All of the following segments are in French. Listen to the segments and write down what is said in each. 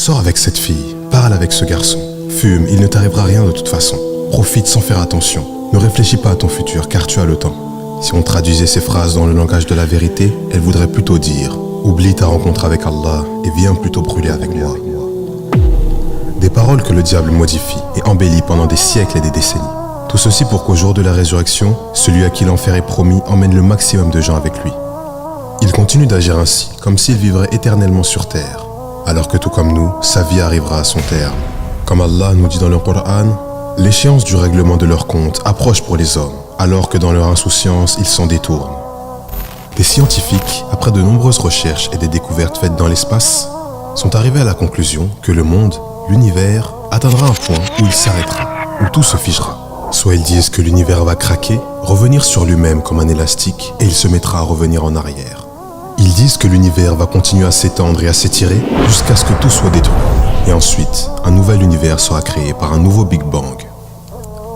Sors avec cette fille, parle avec ce garçon. Fume, il ne t'arrivera rien de toute façon. Profite sans faire attention. Ne réfléchis pas à ton futur car tu as le temps. Si on traduisait ces phrases dans le langage de la vérité, elles voudraient plutôt dire « Oublie ta rencontre avec Allah et viens plutôt brûler avec moi ». Des paroles que le diable modifie et embellit pendant des siècles et des décennies. Tout ceci pour qu'au jour de la résurrection, celui à qui l'enfer est promis emmène le maximum de gens avec lui. Il continue d'agir ainsi, comme s'il vivrait éternellement sur terre, alors que tout comme nous, sa vie arrivera à son terme. Comme Allah nous dit dans le Coran, l'échéance du règlement de leur compte approche pour les hommes, alors que dans leur insouciance, ils s'en détournent. Des scientifiques, après de nombreuses recherches et des découvertes faites dans l'espace, sont arrivés à la conclusion que le monde, l'univers, atteindra un point où il s'arrêtera, où tout se figera. Soit ils disent que l'univers va craquer, revenir sur lui-même comme un élastique, et il se mettra à revenir en arrière. Ils disent que l'univers va continuer à s'étendre et à s'étirer jusqu'à ce que tout soit détruit. Et ensuite, un nouvel univers sera créé par un nouveau Big Bang.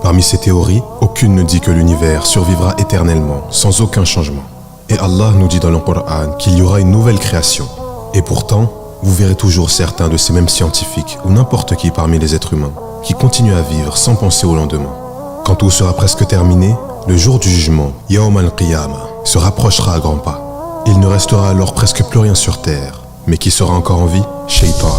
Parmi ces théories, aucune ne dit que l'univers survivra éternellement, sans aucun changement. Et Allah nous dit dans le Coran qu'il y aura une nouvelle création. Et pourtant, vous verrez toujours certains de ces mêmes scientifiques ou n'importe qui parmi les êtres humains qui continuent à vivre sans penser au lendemain. Quand tout sera presque terminé, le jour du jugement, Yawm al-Qiyamah, se rapprochera à grands pas. Il ne restera alors presque plus rien sur terre. Mais qui sera encore en vie? Shaitan.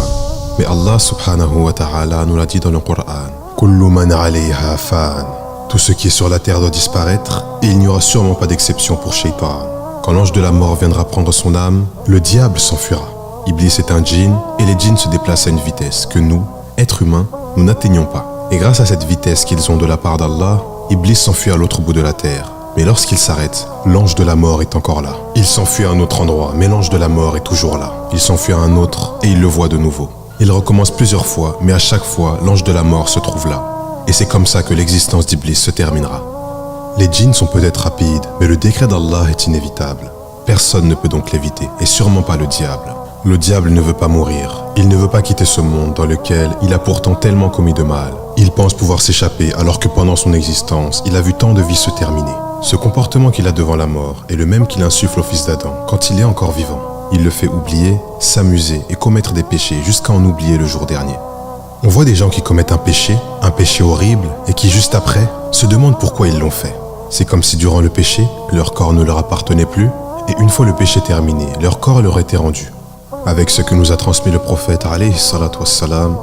Mais Allah subhanahu wa ta'ala nous l'a dit dans le Coran. Kullu man 'alayha fan. Tout ce qui est sur la terre doit disparaître, et il n'y aura sûrement pas d'exception pour Shaitan. Quand l'ange de la mort viendra prendre son âme, le diable s'enfuira. Iblis est un djinn, et les djinns se déplacent à une vitesse que nous, êtres humains, nous n'atteignons pas. Et grâce à cette vitesse qu'ils ont de la part d'Allah, Iblis s'enfuit à l'autre bout de la terre. Mais lorsqu'il s'arrête, l'ange de la mort est encore là. Il s'enfuit à un autre endroit, mais l'ange de la mort est toujours là. Il s'enfuit à un autre, et il le voit de nouveau. Il recommence plusieurs fois, mais à chaque fois, l'ange de la mort se trouve là. Et c'est comme ça que l'existence d'Iblis se terminera. Les djinns sont peut-être rapides, mais le décret d'Allah est inévitable. Personne ne peut donc l'éviter, et sûrement pas le diable. Le diable ne veut pas mourir. Il ne veut pas quitter ce monde dans lequel il a pourtant tellement commis de mal. Il pense pouvoir s'échapper alors que pendant son existence, il a vu tant de vies se terminer. Ce comportement qu'il a devant la mort est le même qu'il insuffle au fils d'Adam quand il est encore vivant. Il le fait oublier, s'amuser et commettre des péchés jusqu'à en oublier le jour dernier. On voit des gens qui commettent un péché horrible, et qui juste après se demandent pourquoi ils l'ont fait. C'est comme si durant le péché, leur corps ne leur appartenait plus, et une fois le péché terminé, leur corps leur était rendu. Avec ce que nous a transmis le prophète alayhi salatu wassalam,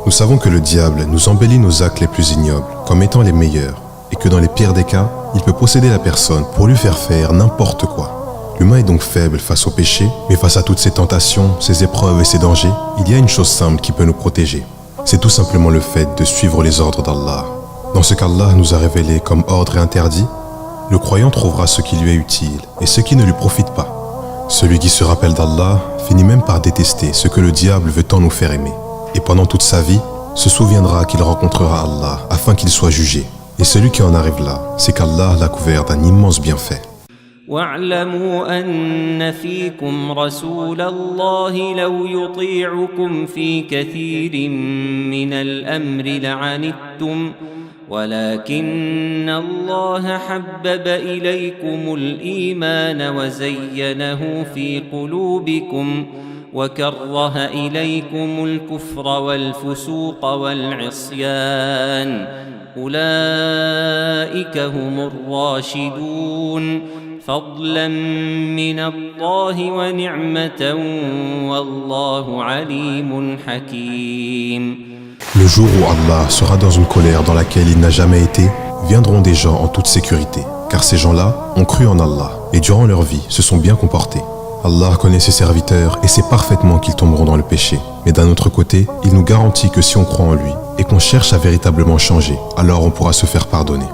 nous savons que le diable nous embellit nos actes les plus ignobles comme étant les meilleurs, et que dans les pires des cas, il peut posséder la personne pour lui faire n'importe quoi. L'humain est donc faible face au péché, mais face à toutes ces tentations, ces épreuves et ces dangers, il y a une chose simple qui peut nous protéger. C'est tout simplement le fait de suivre les ordres d'Allah. Dans ce qu'Allah nous a révélé comme ordre et interdit, le croyant trouvera ce qui lui est utile et ce qui ne lui profite pas. Celui qui se rappelle d'Allah finit même par détester ce que le diable veut tant nous faire aimer. Et pendant toute sa vie, se souviendra qu'il rencontrera Allah afin qu'il soit jugé. Et celui qui en arrive là, c'est qu'Allah l'a couvert d'un immense bienfait. واعلموا أن فيكم رسول الله لو يطيعكم في كثير من الأمر لعنتم ولكن الله حبب إليكم الإيمان وزينه في قلوبكم وكره إليكم الكفر والفسوق والعصيان أولئك هم الراشدون فضلا من الله ونعمة والله عليم حكيم. Le jour où Allah sera dans une colère dans laquelle il n'a jamais été, viendront des gens en toute sécurité, car ces gens-là ont cru en Allah et durant leur vie se sont bien comportés. Allah connaît ses serviteurs et sait parfaitement qu'ils tomberont dans le péché. Mais d'un autre côté, il nous garantit que si on croit en lui et qu'on cherche à véritablement changer, alors on pourra se faire pardonner.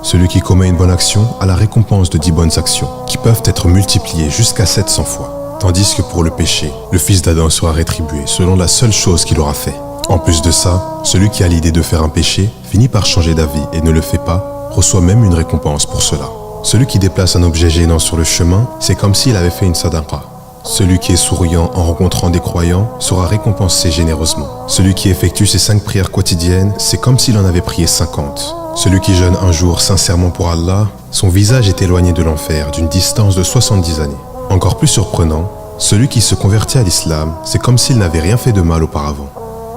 Celui qui commet une bonne action a la récompense de 10 bonnes actions, qui peuvent être multipliées jusqu'à 700 fois. Tandis que pour le péché, le fils d'Adam sera rétribué selon la seule chose qu'il aura fait. En plus de ça, celui qui a l'idée de faire un péché finit par changer d'avis et ne le fait pas, reçoit même une récompense pour cela. Celui qui déplace un objet gênant sur le chemin, c'est comme s'il avait fait une sadaqa. Celui qui est souriant en rencontrant des croyants sera récompensé généreusement. Celui qui effectue ses 5 prières quotidiennes, c'est comme s'il en avait prié 50. Celui qui jeûne un jour sincèrement pour Allah, son visage est éloigné de l'enfer d'une distance de 70 années. Encore plus surprenant, celui qui se convertit à l'islam, c'est comme s'il n'avait rien fait de mal auparavant.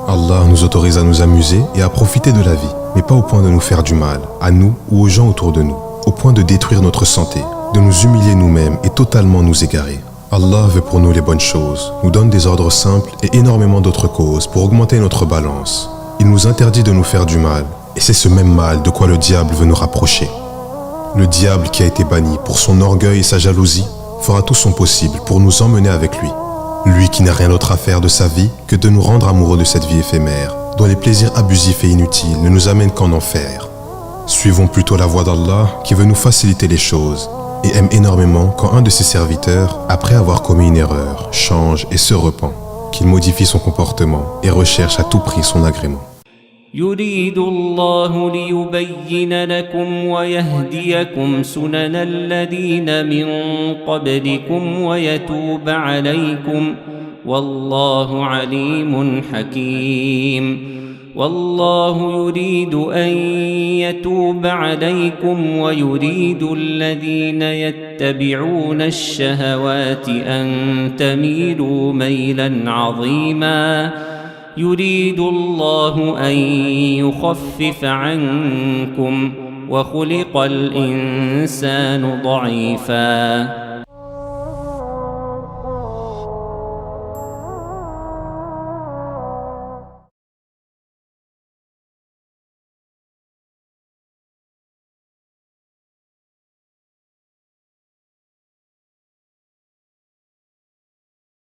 Allah nous autorise à nous amuser et à profiter de la vie, mais pas au point de nous faire du mal, à nous ou aux gens autour de nous, au point de détruire notre santé, de nous humilier nous-mêmes et totalement nous égarer. Allah veut pour nous les bonnes choses, nous donne des ordres simples et énormément d'autres causes pour augmenter notre balance. Il nous interdit de nous faire du mal, et c'est ce même mal de quoi le diable veut nous rapprocher. Le diable qui a été banni pour son orgueil et sa jalousie fera tout son possible pour nous emmener avec lui. Lui qui n'a rien d'autre à faire de sa vie que de nous rendre amoureux de cette vie éphémère, dont les plaisirs abusifs et inutiles ne nous amènent qu'en enfer. Suivons plutôt la voie d'Allah qui veut nous faciliter les choses et aime énormément quand un de ses serviteurs, après avoir commis une erreur, change et se repent, qu'il modifie son comportement et recherche à tout prix son agrément. يريد الله ليبين لكم ويهديكم سنن الذين من قبلكم ويتوب عليكم والله عليم حكيم والله يريد أن يتوب عليكم ويريد الذين يتبعون الشهوات أن تميلوا ميلا عظيما يريد الله أن يخفف عنكم وخلق الإنسان ضعيفا